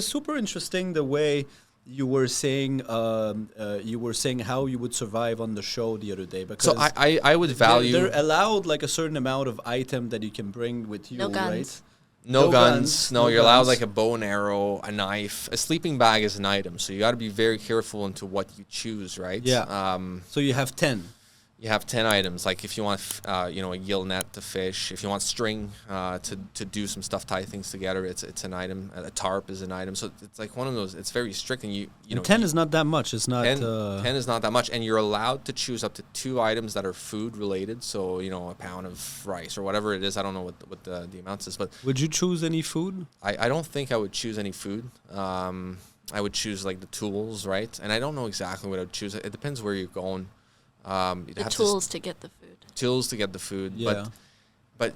was super interesting the way you were saying how you would survive on the show the other day. Because So I would value they're allowed like a certain amount of item that you can bring with you, No guns. right? no no guns. guns, No, no you're allowed guns. like a bow and arrow, a knife. A sleeping bag is an item, so you got to be very careful into what you choose, right? Yeah. So you have 10. You have 10 items. Like if you want, a gill net to fish, if you want string to do some stuff, tie things together, it's an item. A tarp is an item. So it's like one of those. It's very strict, and you know 10 is not that much. It's not. 10 is not that much, and you're allowed to choose up to 2 items that are food related. So a pound of rice or whatever it is. I don't know what the amounts is, but Would you choose any food? I don't think I would choose any food. I would choose like the tools, right? And I don't know exactly what I would choose. It depends where you're going. You'd The have tools to get the food. tools to get the food. Yeah. But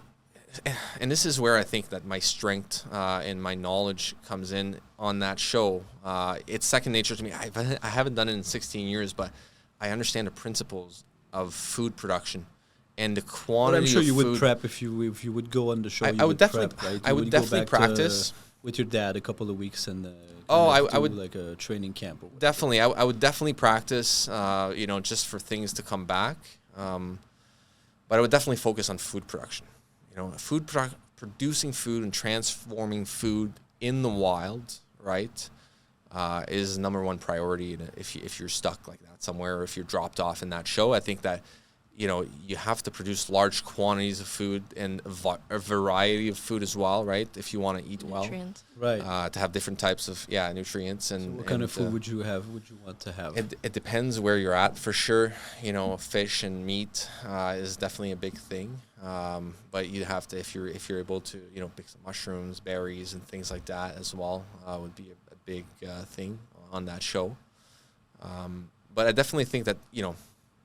and this is where I think that my strength and my knowledge comes in on that show. It's second nature to me. I haven't done it in 16 years, but I understand the principles of food production and the But quantity I'm sure of you food. would prep if you would go on the show. I You would definitely- prep, right? I You would go definitely back to, practice. with your dad a couple of weeks and. I do would- like a training camp. Or whatever. Definitely, I would definitely practice. Just for things to come back. But I would definitely focus on food production. Producing food and transforming food in the wild, right, is number one priority. If you're stuck like that somewhere, or if you're dropped off in that show, I think that you have to produce large quantities of food and a variety of food as well, right? If you want to eat well, Nutrients. Right. to have different types of nutrients and. What kind of food and, would you have? Would you want to have? It depends where you're at, for sure. Fish and meat is definitely a big thing. But you have to, if you're able to, pick some mushrooms, berries, and things like that as well, would be a big thing on that show. But I definitely think that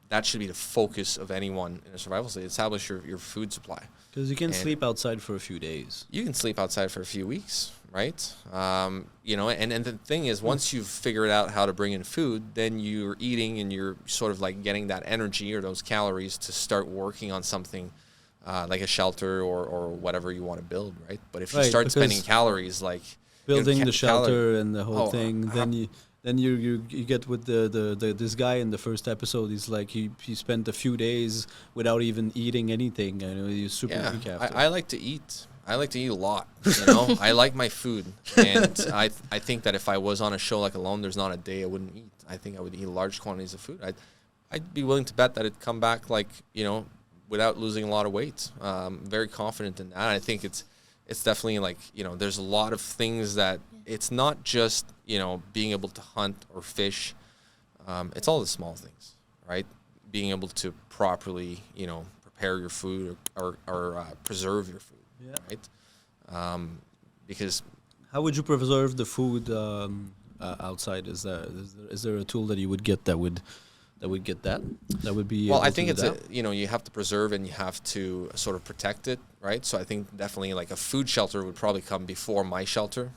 that should be the focus of anyone in a survival state. Establish your food supply. Because you can And- sleep outside for a few days. You can sleep outside for a few weeks, right? And the thing is, once you've figured out how to bring in food, then you're eating and you're sort of like getting that energy or those calories to start working on something like a shelter or whatever you want to build, right? But if you Right, start spending because calories like Building the calorie- shelter and the whole Oh, thing, then you get with the this guy in the first episode. He's like he spent a few days without even eating anything. He's super weak after. I like to eat. I like to eat a lot. I like my food, and I think that if I was on a show like Alone, there's not a day I wouldn't eat. I think I would eat large quantities of food. I'd be willing to bet that it'd come back without losing a lot of weight. Very confident in that. I think it's definitely like there's a lot of things that it's not just being able to hunt or fish. It's all the small things, right? Being able to properly prepare your food or preserve your food. Yeah. Right? Because How would you preserve the food outside? Is there a tool that you would get that would get that would be well, able I to think do it's that? you have to preserve and you have to sort of protect it, right? So I think definitely like a food shelter would probably come before my shelter.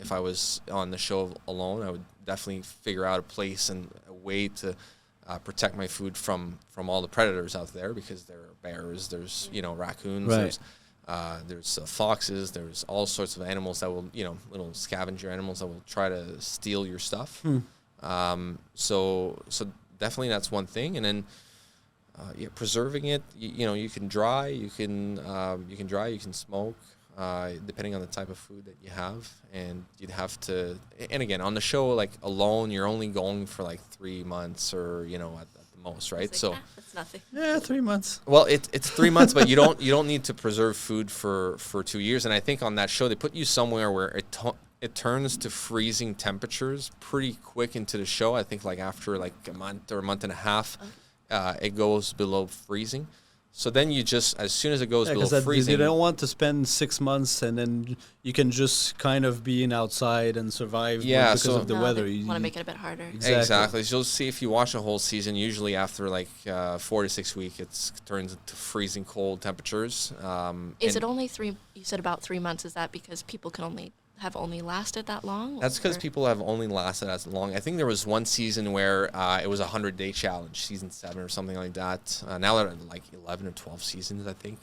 If I was on the show Alone, I would definitely figure out a place and a way to protect my food from all the predators out there, because there are bears, there's raccoons, Right. there's foxes, there's all sorts of animals that will little scavenger animals that will try to steal your stuff. So definitely that's one thing, and then preserving it. You can dry, you can smoke, depending on the type of food that you have, and you'd have to. And again, on the show like Alone, you're only going for like 3 months or at the most, right? It's like, So. that's nothing. Yeah, 3 months. Well, it's 3 months, but you don't need to preserve food for 2 years. And I think on that show they put you somewhere where it turns to freezing temperatures pretty quick into the show. I think like after like a month or a month and a half, it goes below freezing. So then you just, as soon as it goes below freezing, you don't want to spend 6 months and then you can just kind of be in outside and survive because of the weather. You want to make it a bit harder. Exactly. So you'll see if you watch a whole season, usually after like 4 to 6 weeks, it turns into freezing cold temperatures. Is it only 3? You said about 3 months. Is that because people have only lasted that long? That's because people have only lasted as long. I think there was one season where it was a 100-day challenge, season 7 or something like that. Now they're at like 11 or 12 seasons, I think.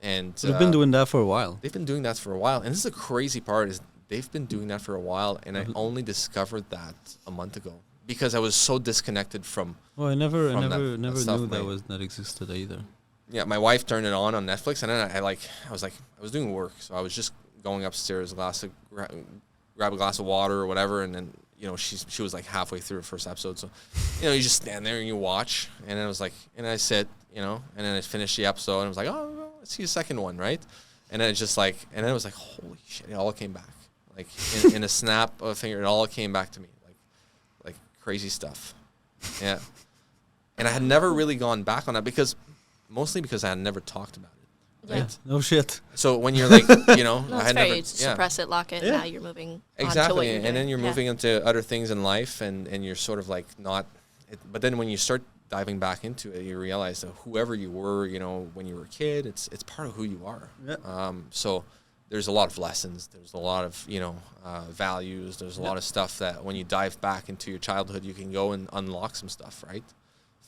And They've been doing that for a while. They've been doing that for a while. And this is the crazy part is they've been doing that for a while, and I only discovered that a month ago because I was so disconnected from. Well, I never stuff. knew that existed either. Yeah, my wife turned it on Netflix, and then I was doing work, so I was just going upstairs, grab a glass of water or whatever, and then she was like halfway through the first episode, so you just stand there and you watch, and then I was like, and I sit, and then I finished the episode, and I was like, oh, well, let's see the second one, right? And then it's just like, and then it was like, holy shit, it all came back, like in a snap of a finger, it all came back to me, like crazy stuff, yeah. And I had never really gone back on that mostly because I had never talked about it. Yeah. Right? No shit. So when you're like, No, I it's had fair. never You suppress it, lock it. Yeah. Now you're moving on to what exactly, you're and doing. then you're Yeah. moving into other things in life, and you're sort of like not. But then when you start diving back into it, you realize that whoever you were, when you were a kid, it's part of who you are. Yeah. So there's a lot of lessons. There's a lot of values. There's a lot of stuff that when you dive back into your childhood, you can go and unlock some stuff, right?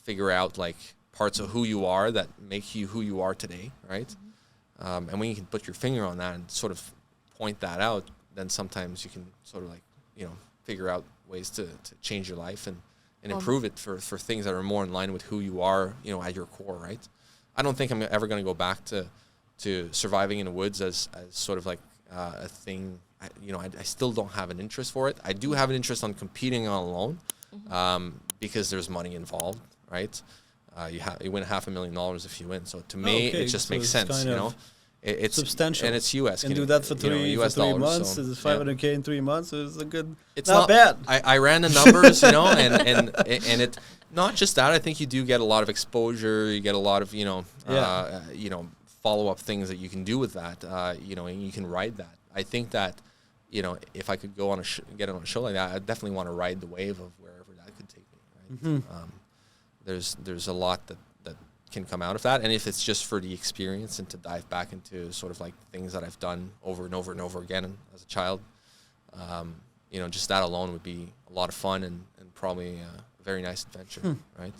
Figure out like parts of who you are that make you who you are today, right? Mm-hmm. And when you can put your finger on that and sort of point that out, then sometimes you can sort of like, figure out ways to change your life and improve it for things that are more in line with who you are, at your core, right? I don't think I'm ever going to go back to surviving in the woods as sort of like a thing. I still don't have an interest for it. I do have an interest on competing on alone, because there's money involved, right? You win $500,000 if you win. So to me, it just makes sense, It's substantial, and it's US. And do that for three US for 3 dollars, months. So, It's $500K in 3 months. It's a good. It's not bad. I ran the numbers, and it not just that. I think you do get a lot of exposure. You get a lot of follow up things that you can do with that. And you can ride that. I think that if I could go on get on a show like that, I definitely want to ride the wave of wherever that could take me. Right? Mm-hmm. There's a lot that can come out of that, and if it's just for the experience and to dive back into sort of like things that I've done over and over and over again as a child, just that alone would be a lot of fun and probably a very nice adventure, right?